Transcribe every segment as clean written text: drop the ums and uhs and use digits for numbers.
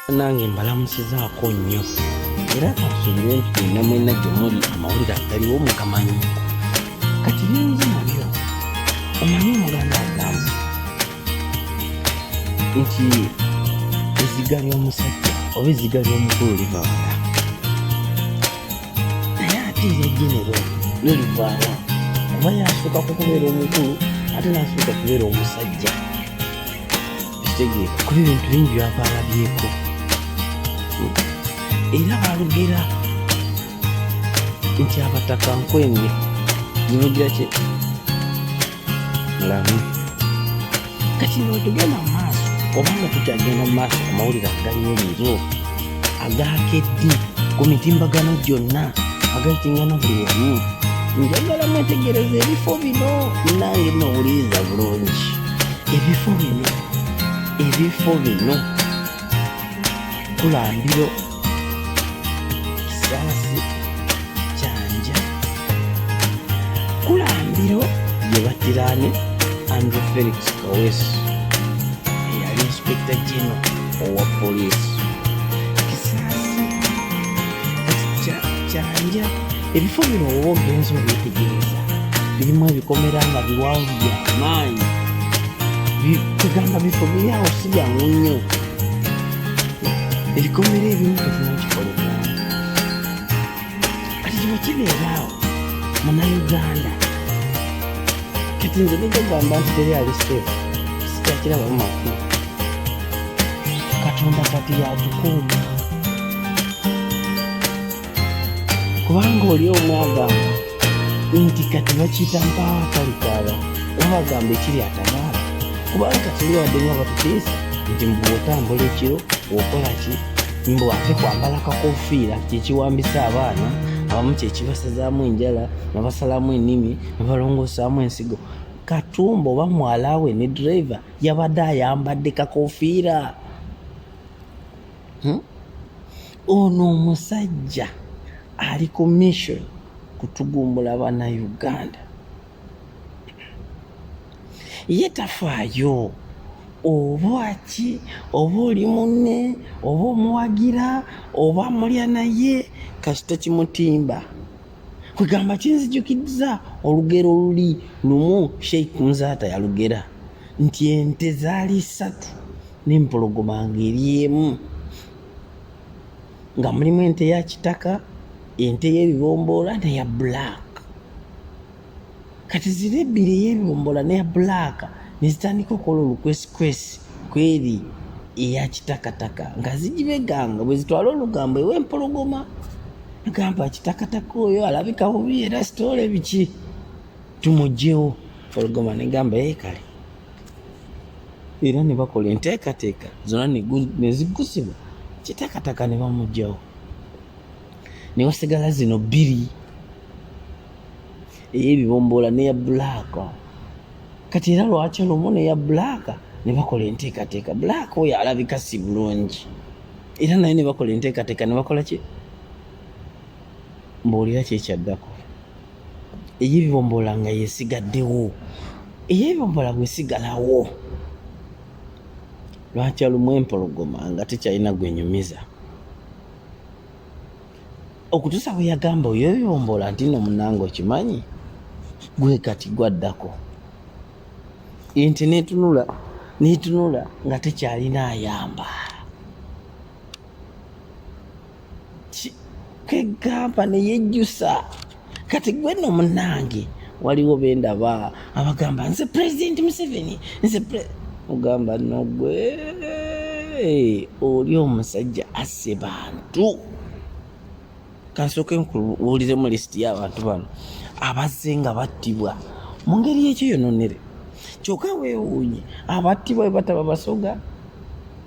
nange mbalamusizaako nnyo era kasuubire nti mwenna mwenna gye muli amawulire agaliwo mugamanyi. Kati bingi nabyo omanyi omuganda agamba nti ezziga ly'omusajja oba ezziga ly'omukulu liva wala, naye ate eryenero lyo livaawa kuba yasooka kukubeera omukulu ate nasooka kubeera omusajja. Ekitegeeka kuba ebintu bingi byava alabyeko era balugera nti abataka nkwenge zivugira ki mulamu. Kati notugenda mu maaso obanga tukyagenda mu maaso amawulire agaliwo leero agakedde ku mitimbagano gyonna agayitingana buli wamu, njagala mwetegereza ebifo bino nange nowuliriza bulungi. Ebifo bino Kulambiro, Kisaasi, Kyanja. Kulambiro ye batirane Andrew Felix Kaweesi eyali Inspector General owa poliisi. Kisaasi, Kyanja, ebifo bino oba ogenza obyetegereza birimu ebikomera nga biwanvu byamaanyi. Tugamba bifo biri awo si byangu nnyo. Ebikomera ebimu tebimukikolebwamu. Kati kiba kibeera awo Munnayuganda. Kati nze nigagamba nti teri ali seefu sikyakirabamu makulu. Katonda kati yatukuuma kubanga oli omu agamba nti kati bakiyita mpaawo atalikaaba oba agamba ekiri atabaala, kubanga kati liwadde nga batutiisa nti mbu otambula ekiro okola ki mbu ate kwambala kakofiira kyekiwambisa abaana abamu kyekibasazaamu enjala nabasalamu ennimi nabalongoosaamu ensigo. Katumba oba mwalaawe ne driver yabadde ayambadde kakofiira. Ono omusajja ali ku mission kutugumbula Bannayuganda. Ye tafaayo oba ki oba oli munne oba omuwagira oba mulya naye kasita kimutimba. Kwegamba kinzijukiriza olugero luli lumu Sheikh Muzaata yalugera nti ente zaali 3 n'empologoma ng'eri emu, nga mulimu ente ya kitaka, ente y'ebibomboola neya black. Kati ziri 2 ey'ebibomboola neya black nezitandika okukola olukwesikwesi kweri eya kitakataka nga zigibeganga bwe zitwala olugambo ew'empologoma. Agamba kitakataka oyo alabika bubi era sitole biki tumugyewo. Empologoma negamba kale, era ne bakola enteekateeka zonna ne zigusibwa kitakataka ne bamugyawo. Ne wasigala zino 2 ey'ebibomboola neya black. Kati era lwaki lumu neya black ne bakola enteekateeka. Black oyo alabika si bulungi era naye ne bakola enteekateeka ne bakola ki mbuulira kyekyaddako. Ey'ebibomboola nga yesigaddewo, ey'ebibomboola bwesigalawo lwaki lumu empologoma nga tekyalina gwenyumiza. Okutuusa bwe yagamba oyo ebibomboola nti nno munnange okimanyi gwe kati gwaddako. Ente netunula nga tekyalina ayamba. Kwegamba neyejjusa. Kati gwe nno munnange waliwo bendaba abagamba nze President Museveni mugamba no gwe oli omusajja asse bantu. Kansooke nkubuuliremu lisiti y'abantu bano abazze nga battibwa mu ngeri y'ekyeyononere. Kyokka weewuunye abattibwa bwe bataba Basoga,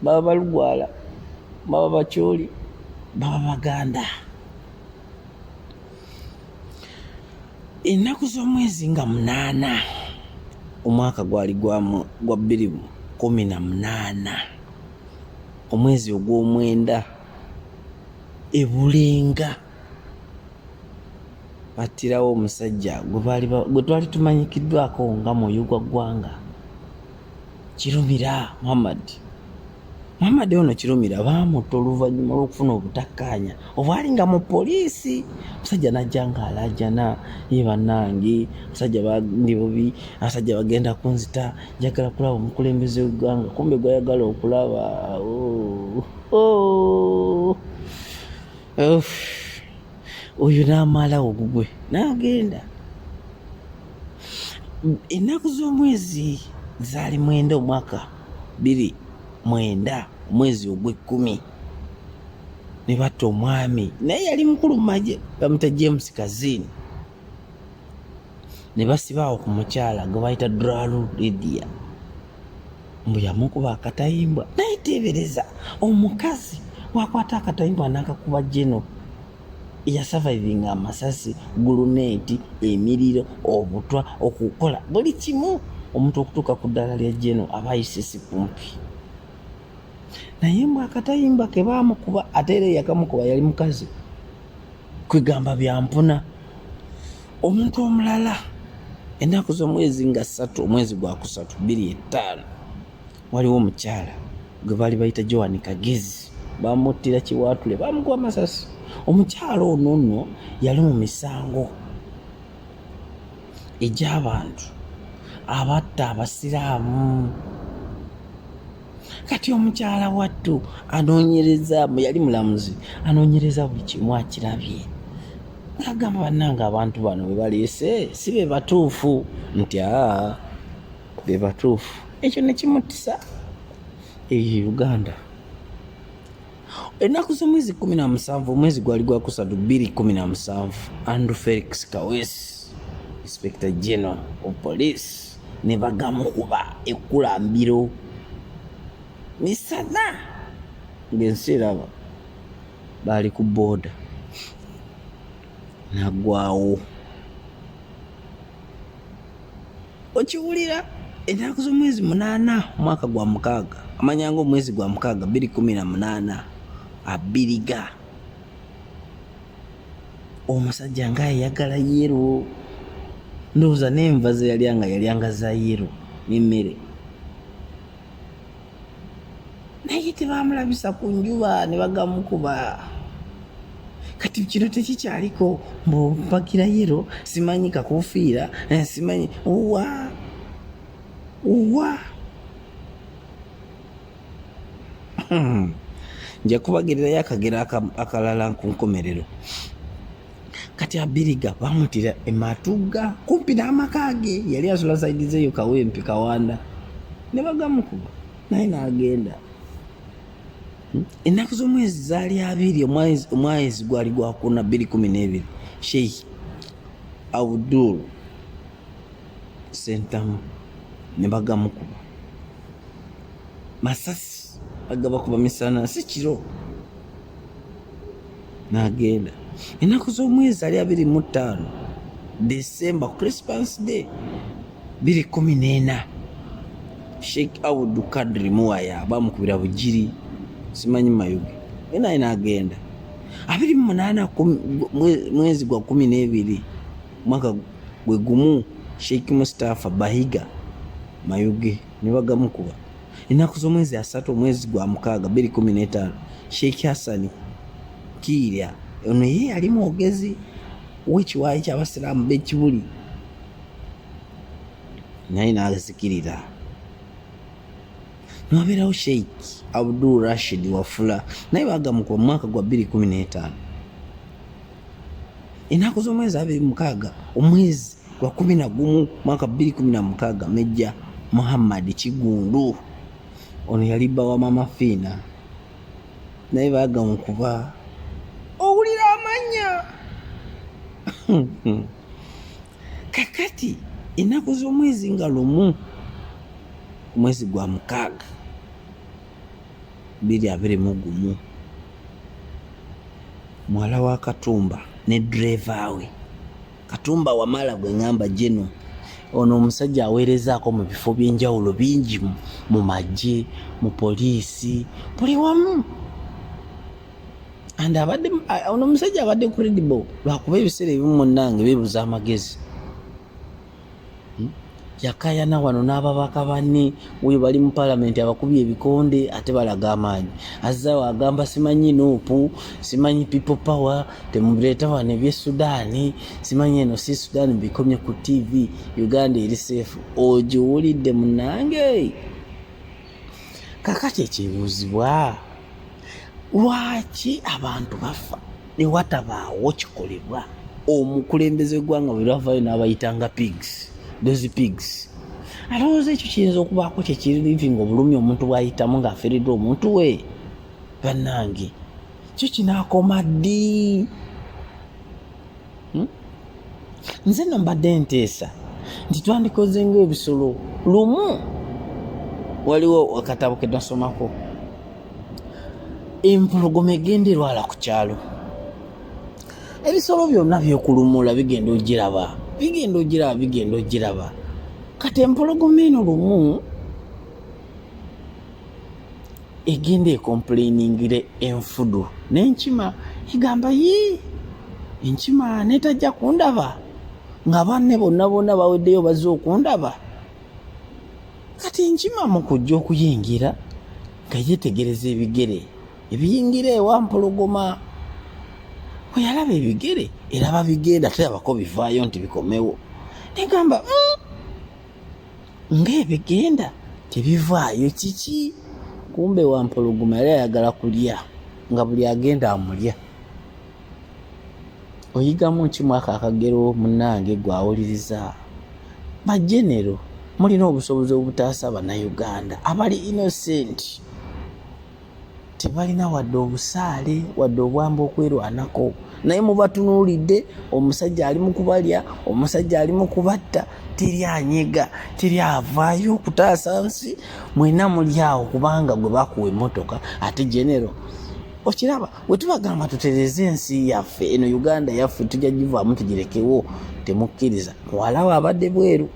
baba Balugwala, baba Bakyoli, baba Baganda. Ennaku z'omwezi nga 8 omwaka gwali gwa 2018 omwezi ogw'omwenda ebulenga battirawo omusajja gwe twali tumanyikiddwako nga Moyo gwa ggwanga, Kirumira Muhammad. Muhammad ono Kirumira baamutta oluvannyuma lw'okufuna obutakkaanya obwali nga mu poliisi. Musajja najja ng'alaajana, ye bannange musajja bandi bubi, abasajja bagenda kunzita, njagala kulaba omukulembeze w'eggwanga, kumbe gwayagala okulaba. Oyo n'amalawo gugwe n'agenda. Ennaku z'omwezi zaali 9 omwaka 2009 omwezi ogw'Ekkumi, ne batta omwami naye yali mukulu mu magye bamuta James Kazini, ne basibaawo ku mukyala gwe bayita Dralu Lydia, mbu yamukuba akatayimbwa. Naye teebereza omukazi wakwata akatayimbwa n'akakuba Geno yasavayivinga amasasi, guluneeti, emiriro, obutwa, okukola buli kimu omuntu okutuuka ku ddala lya Geno aba ayisisi kumpi. Naye mbw akatayimba ke baamukuba ate era yakamukuba yali mukazi, kwegamba byampuna. Omuntu omulala ennaku z'omwezi nga 3 omwezi gwa kusatu 2005 waliwo omukyala gwe baali bayita Joan Kagezi, baamuttira Kiwaatule, baamukuba amasasi. Omukyala ono nno yali mu misango egy'abantu abatta abasiraamu. Kati omukyala wattu anoonyereza, yali mulamuzi, anoonyereza buli kimu akirabye. Agamba bannange abantu bano bwe baleese si be batuufu, nti be batuufu. Ekyo ne kimutisa Uganda. Ennaku z'omwezi 17 omwezi gwali gwa kusatu 2017 Andrew Felix Kaweesi, Inspector General of Police, ne bagamukuba ekkulambiro misana ng'ensi eraba, baali ku booda nagwawo. Okiwulira? Ennaku z'omwezi 8 omwaka gwa 6 amanyanga omwezi gwa 6 2018 Abiriga, omusajja nga yayagala yero, ndowooza n'enva ze yalyanga za yero n'emmere, naye tebaamulabisa ku njuba ne bagamukuba. Kati kino tekikyaliko mpagira yero, simanyi kakufiira, simanyi uwa nja kubagererayo akagero akalala ku nkomerero. Kati Abiriga bamutira Ematuga kumpi n'amaka ge, yali asula saidi zeyo Kawempe Kawanda, ne bagamukuba naye n'agenda. Ennaku z'omwezi zaali 2 omwezi gwali gwa 2012 Sheikh Abdul Sentamu ne bagamukuba masasi, bagabakuba misana si kiro, n'agenda. Ennaku z'omwezi zaali 25 December Christmas Day 2014 Sheikh Abdul Kadri Muwaya bamukubira Bugiri, simanyi Mayuge, naye n'agenda. 28 mwezi gwa 12 mwaka gwe gumu Sheikh Mustafa Bahiga Mayuge ne bagamukuba. Ennaku z'omwezi 3 omwezi gwa 6 2015 Sheikh Hassan Kirya, ono ye yali mwogezi w'ekiwaayi ky'abasiraamu b'Ekibuli, naye n'azikirira. N'wabeerawo Sheikh Abdul Rashid Wafula, naye bagamukuba mu mwaka gwa 2015. Ennaku z'omwezi 26 omwezi gwa 11 mwaka 2016 Mejja Muhammad Kigundu, ono yali bba wa Mama Fina, naye bagamukuba. Owulira amanya kakati ennaku z'omwezi nga 1 omwezi gwa 6 2021 mwala wa Katumba ne driver we Katumba Wamala gwe ngamba Geno, ono omusajja aweerezaako mu bifo by'enjawulo bingi mu magye, mu poliisi, buli wamu. And ono omusajja abadde credible lwakuba ebiseera ebimu munnange beebuza amagezi. yakayana wano n'ababaka banne we bali mu palamenti abakubye ebikonde ate balaga amaanyi. Azza wagamba simanyi Nuupu, simanyi People Power, temubireeta wano eby'e Sudaani, simanyi eno si Sudaani, bikomye ku TV, Uganda eri seefu. Ogiwulidde munnange? Kakati ekibuuzibwa, lwaki abantu bafa ne watabaawo kikolebwa? Omukulembeze gw'eggwanga bwe lwavaayo n'abayitanga pigs. Those pigs. Alowooza ekyo kiyinza okubaako kyekirivinga obulumi omuntu bw'ayitamu ng'afiiriddwa omuntu we. Bannange, kyo kinaakoma ddi? Nze nno mbadde nteesa nti twandikoze ng'ebisolo. Lumu waliwo akatabo ke nasomako, empologoma egenda erwala ku kyalo. Ebisolo byonna by'okulumula bigenda ogiraba. Kati empologoma eno lumu egenda ekomplainingire enfudu n'enkima, egamba enkima netajja kundaba nga banne bonna baweddeyo bazze okundaba. Kati enkima mu kujja okuyingira nga yeetegereza ebigere ebiyingira ewa mpologoma. Bwe yalaba ebigere eraba bigenda terabako bivaayo nti bikomewo, negamba ng'ebigenda tebivaayo kiki? Kumbe wa mpologoma yali ayagala kulya nga buli agenda amulya. Oyigamu ki mwaka akagero munnange gwawuliriza? Bajenero mulina obusobozi obutaasa bannayuganda abali innocent, tebalina wadde obusaale wadde obwamba okwerwanako, naye mubatunuulidde omusajja ali mu kubalya, omusajja ali mu kubatta, teri anyega, teri avaayo okutaasa nsi. Mwena muli awo kubanga gwe bakuwa emmotoka. Ate genero okiraba bwe tubagamba tutereze ensi yaffe eno Uganda yaffe tujja givaamu tugirekewo, temukkiriza. Muwalawo abadde bweru,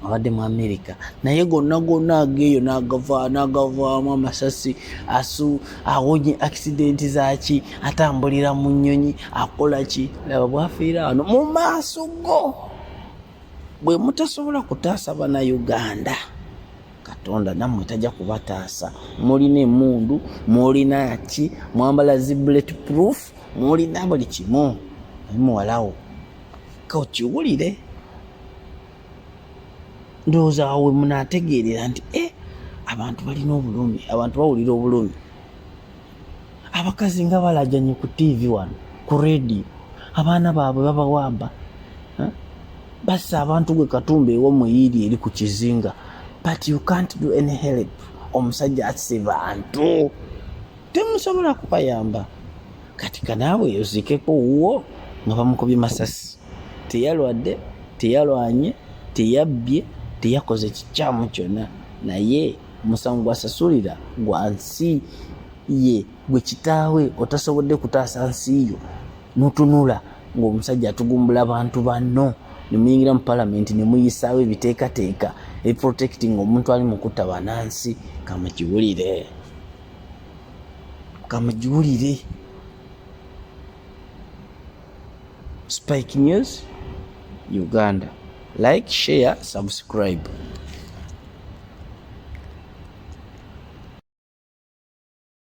abadde mu America, naye gonna ageeyo n'agavaamu amasasi, awonye accident zaki, atambulira mu nnyonyi, akola ki? Laba bwafiira wano mu maaso go. Bwe mutasobola kutaasa bannayuganda, Katonda nammwe tajja kubataasa. Mulina emmundu, mulina ki, mwambala zi bulletproof, mulina buli kimu, naye muwalawo kokiwulire. Ndowooza awo munaategeerera nti abantu balina obulumi, abantu bawulira obulumi. Abakazi nga balajanye ku TV wano, ku radio, abaana baabwe babawamba, bassa abantu gwe Katumba ew'omuyiri eri ku kizinga, but you can't do any help. Omusajja atise bantu, temusobola kubayamba. Kati kanaawe yozikeko wuwo nga bamukubye masasi, teyalwadde, teyalwanye, teyabbye, teyakoze kikyamu kyonna, naye omusango gwasasulira gwa nsi ye. Gwe kitaawe otasobodde kutaasa nsi yo, n'otunula ng'omusajja atugumbula bantu banno, ne muyingira mu palamenti ne muyisaawo ebiteekateeka ebiprotecting omuntu ali mu kutta bannansi. Kamugiwulire. Spike News Uganda. Like, share, subscribe.